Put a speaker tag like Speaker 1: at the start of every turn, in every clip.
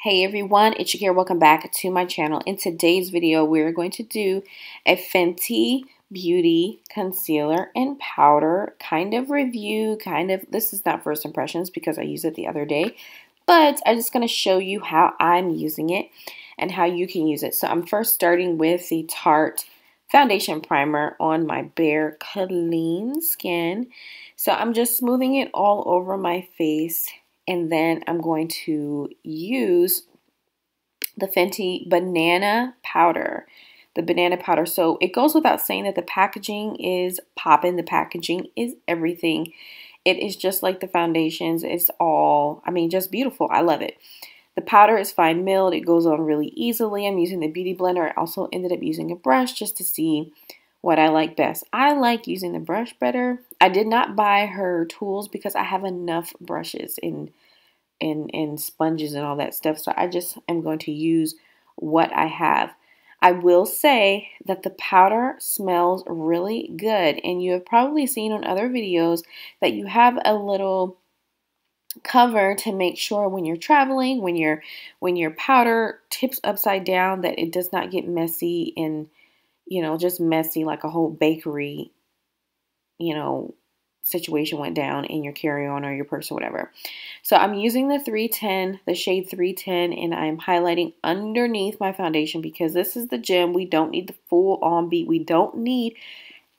Speaker 1: Hey everyone, it's your girl. Welcome back to my channel. In today's video, we're going to do a Fenty Beauty concealer and powder kind of review. This is not first impressions because I used it the other day, but I'm just going to show you how I'm using it and how you can use it. So I'm first starting with the Tarte foundation primer on my bare clean skin. So I'm just smoothing it all over my face. And then I'm going to use the Fenty banana powder. The banana powder. So it goes without saying that the packaging is popping. The packaging is everything. It is just like the foundations. It's all, just beautiful. I love it. The powder is fine milled. It goes on really easily. I'm using the beauty blender. I also ended up using a brush just to see what I like best. I like using the brush better. I did not buy her tools because I have enough brushes and sponges and all that stuff. So I just am going to use what I have. I will say that the powder smells really good, and you have probably seen on other videos that you have a little cover to make sure when you're traveling, when your powder tips upside down, that it does not get messy and just messy like a whole bakery situation went down in your carry-on or your purse or whatever. So I'm using the 310, the shade 310, and I'm highlighting underneath my foundation because this is the gem. We don't need the full on beat. We don't need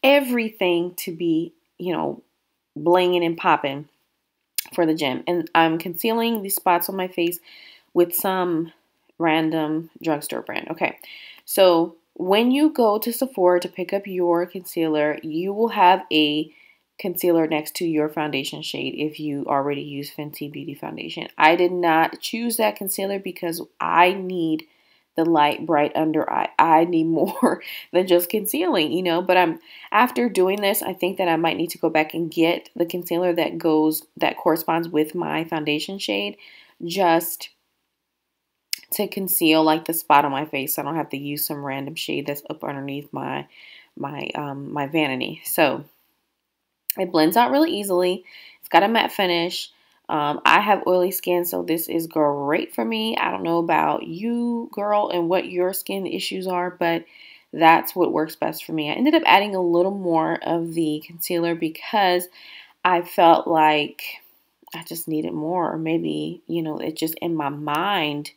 Speaker 1: everything to be, blinging and popping for the gem. And I'm concealing these spots on my face with some random drugstore brand. Okay, so when you go to Sephora to pick up your concealer, you will have a concealer next to your foundation shade if you already use Fenty Beauty Foundation. I did not choose that concealer because I need the light bright under eye. I need more than just concealing, but after doing this, I think that I might need to go back and get the concealer that corresponds with my foundation shade, just to conceal like the spot on my face. So I don't have to use some random shade that's up underneath my vanity. So it blends out really easily. It's got a matte finish. I have oily skin, so this is great for me. I don't know about you, girl, and what your skin issues are, but that's what works best for me. I ended up adding a little more of the concealer because I felt like I just needed more, or maybe, it just in my mind,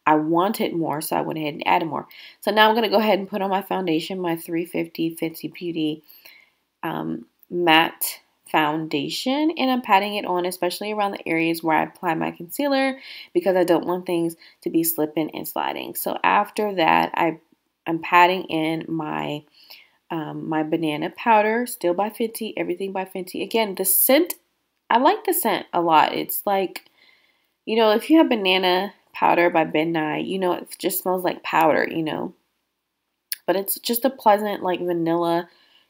Speaker 1: I wanted more, so I went ahead and added more. So now I'm going to go ahead and put on my foundation, my 350 Fenty Beauty matte foundation, and I'm patting it on, especially around the areas where I apply my concealer, because I don't want things to be slipping and sliding. So after that, I'm patting in my my banana powder, still by Fenty, everything by Fenty. Again, the scent, I like the scent a lot. It's like, if you have banana powder by Ben Nye, it just smells like powder, but it's just a pleasant like vanilla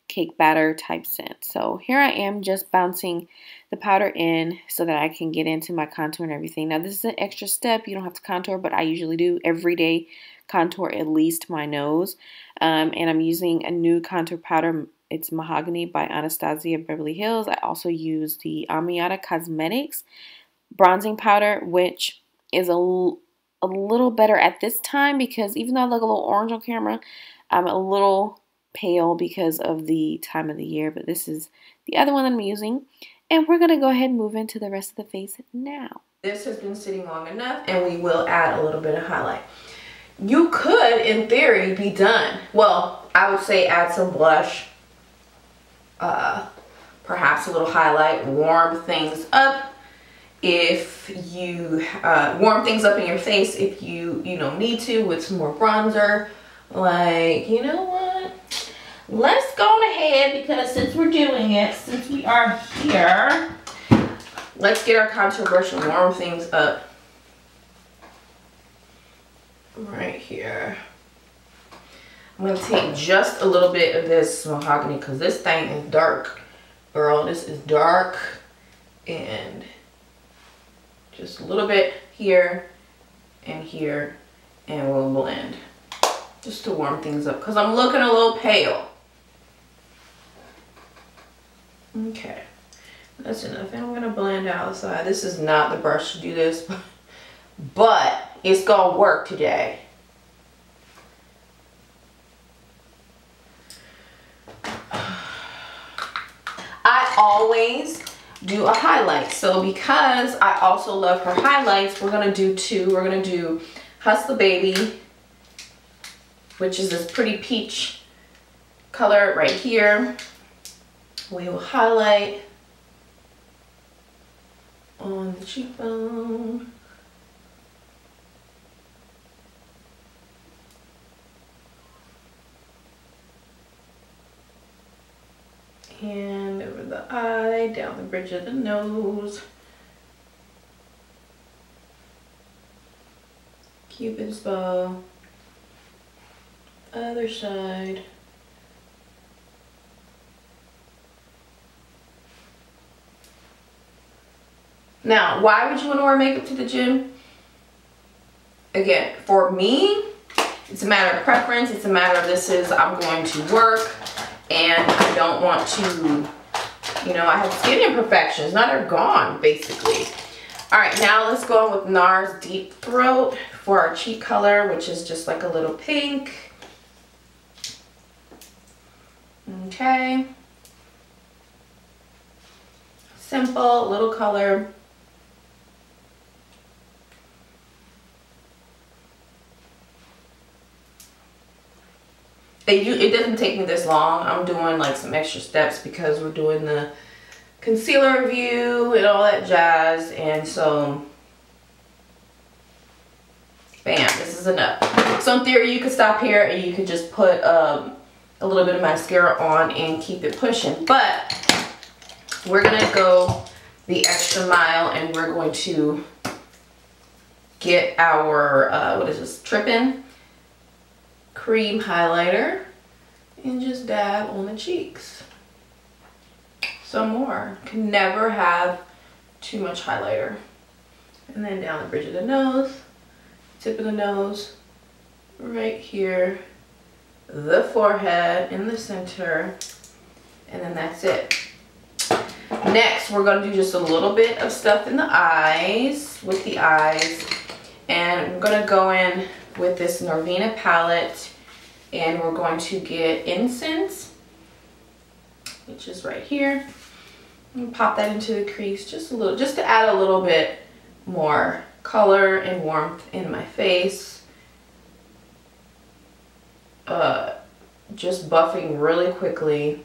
Speaker 1: cake batter type scent. So here I am just bouncing the powder in so that I can get into my contour and everything. Now this is an extra step. You don't have to contour, but I usually do every day contour at least my nose. And I'm using a new contour powder. It's Mahogany by Anastasia, Beverly Hills. I also use the Omiana Cosmetics bronzing powder, which is a little better at this time because even though I look a little orange on camera, I'm a little pale because of the time of the year, but this is the other one that I'm using, and we're going to go ahead and move into the rest of the face now.
Speaker 2: This has been sitting long enough, and we will add a little bit of highlight. You could, in theory, be done. Well, I would say add some blush, perhaps a little highlight, warm things up. If you warm things up in your face, if you need to, with some more bronzer, like, you know what? Let's go ahead, because since we're doing it, since we are here, let's get our contour brush and warm things up. Right here. I'm going to take just a little bit of this Mahogany because this thing is dark. Girl, this is dark. And just a little bit here and here, and we'll blend. Just to warm things up because I'm looking a little pale. Okay, that's enough. And I'm going to blend outside. This is not the brush to do this, but it's gonna work today. I always do a highlight. So because I also love her highlights, we're gonna do two. We're gonna do Hustla Baby, which is this pretty peach color right here. We will highlight on the cheekbone. And over the eye, down the bridge of the nose. Cupid's bow. Other side. Now, why would you want to wear makeup to the gym? Again, for me, it's a matter of preference. It's a matter of I'm going to work and I don't want to, you know, I have skin imperfections. Now they're gone, basically. All right, now let's go on with Nars Deep Throat for our cheek color, which is just like a little pink. Okay. Simple, little color. It doesn't take me this long. I'm doing like some extra steps because we're doing the concealer review and all that jazz, and so bam, this is enough. So in theory you could stop here and you could just put a little bit of mascara on and keep it pushing, but we're gonna go the extra mile and we're going to get our what is this, Trippin cream highlighter and just dab on the cheeks. Some more. Can never have too much highlighter. And then down the bridge of the nose, tip of the nose, right here, the forehead in the center, and then that's it. Next, we're going to do just a little bit of stuff in the eyes, with the eyes, and I'm going to go in with this Nirvana palette, and we're going to get Incense, which is right here, and pop that into the crease just a little, just to add a little bit more color and warmth in my face. Just buffing really quickly.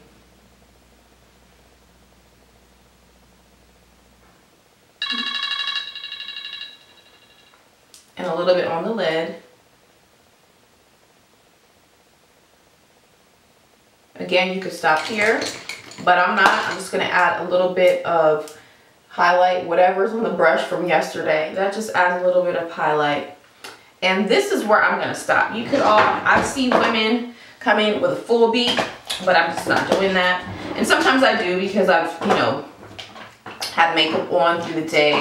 Speaker 2: And a little bit on the lid. Again, you could stop here, but I'm not. I'm just gonna add a little bit of highlight, whatever's on the brush from yesterday. That just adds a little bit of highlight. And this is where I'm gonna stop. You could all, I've seen women come in with a full beat, but I'm just not doing that. And sometimes I do because I've, you know, had makeup on through the day,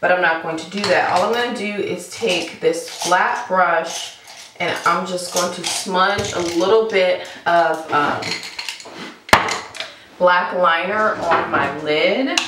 Speaker 2: but I'm not going to do that. All I'm gonna do is take this flat brush and I'm just going to smudge a little bit of black liner on my lid.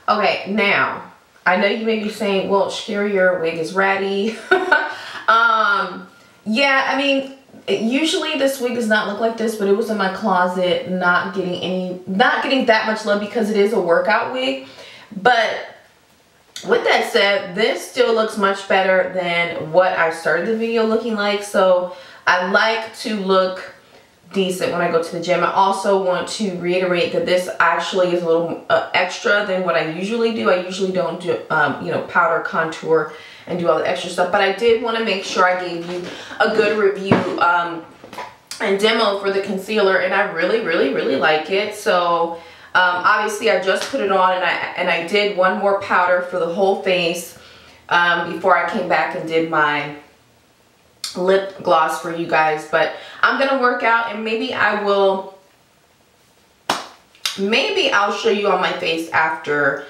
Speaker 2: Okay, now, I know you may be saying, well, Sherry, your wig is ratty. Yeah, I mean, usually this wig does not look like this, but it was in my closet, not getting that much love because it is a workout wig. But with that said, this still looks much better than what I started the video looking like. So I like to look decent when I go to the gym. I also want to reiterate that this actually is a little extra than what I usually do. I usually don't do, you know, powder, contour, and do all the extra stuff. But I did want to make sure I gave you a good review and demo for the concealer, and I really, really, really like it. So obviously I just put it on, and I did one more powder for the whole face before I came back and did my lip gloss for you guys. But I'm gonna work out, and maybe I'll show you on my face after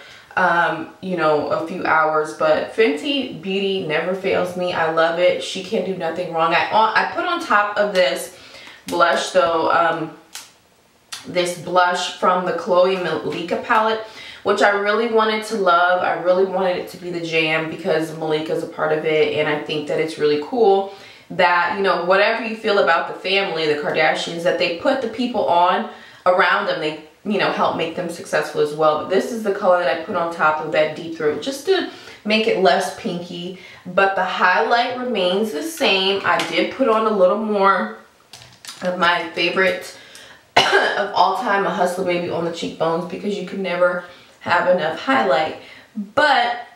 Speaker 2: you know, a few hours. But Fenty Beauty never fails me. I love it. She can do nothing wrong. I put on top of this blush though, this blush from the Khloe Malika palette, which I really wanted to love. I really wanted it to be the jam because Malika is a part of it, and I think that it's really cool that, you know, whatever you feel about the family, the Kardashians, that they put the people on around them, they, you know, help make them successful as well. But this is the color that I put on top of that deep throat, just to make it less pinky, but the highlight remains the same. I did put on a little more of my favorite of all time, a Hustla Baby on the cheekbones, because you can never have enough highlight. But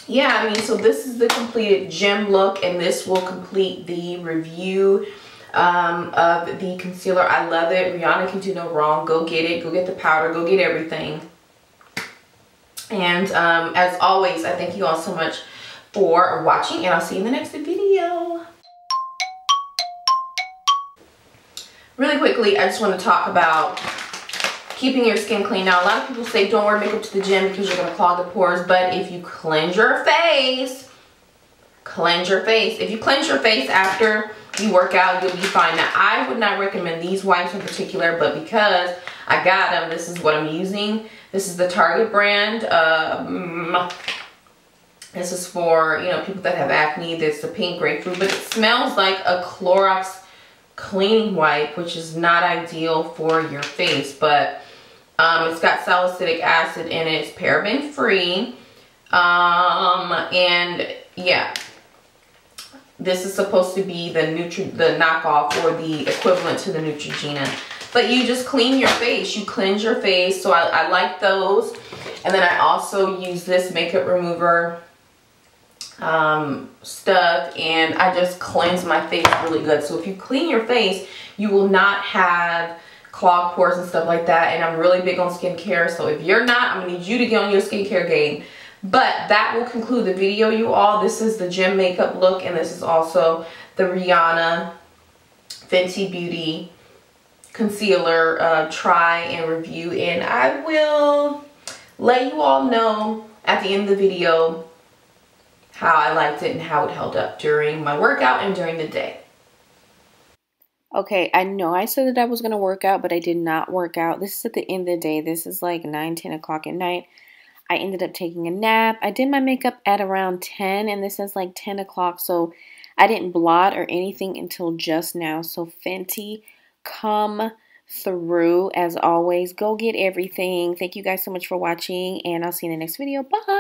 Speaker 2: yeah, I mean, so this is the completed gym look, and this will complete the review of the concealer. I love it. Rihanna can do no wrong. Go get it. Go get the powder. Go get everything. And as always, I thank you all so much for watching, and I'll see you in the next video. Really quickly, I just want to talk about keeping your skin clean. Now, a lot of people say don't wear makeup to the gym because you're going to clog the pores, but if you cleanse your face, if you cleanse your face after you work out, you'll be fine. Now, I would not recommend these wipes in particular, but because I got them, this is what I'm using. This is the Target brand. This is for, you know, people that have acne. This is the pink grapefruit, but it smells like a Clorox cleaning wipe, which is not ideal for your face. But it's got salicylic acid in it. It's paraben free. And yeah, this is supposed to be the knockoff or the equivalent to the Neutrogena. But you just clean your face. You cleanse your face. So I like those. And then I also use this makeup remover stuff, and I just cleanse my face really good. So if you clean your face, you will not have clogged pores and stuff like that. And I'm really big on skincare, so if you're not, I'm gonna need you to get on your skincare game. But that will conclude the video, you all. This is the gym makeup look, and this is also the Rihanna Fenty Beauty concealer try and review. And I will let you all know at the end of the video how I liked it and how it held up during my workout and during the day.
Speaker 1: Okay, I know I said that I was going to work out, but I did not work out. This is at the end of the day. This is like 9, 10 o'clock at night. I ended up taking a nap. I did my makeup at around 10, and this is like 10 o'clock, so I didn't blot or anything until just now. So Fenty, come through as always. Go get everything. Thank you guys so much for watching, and I'll see you in the next video. Bye!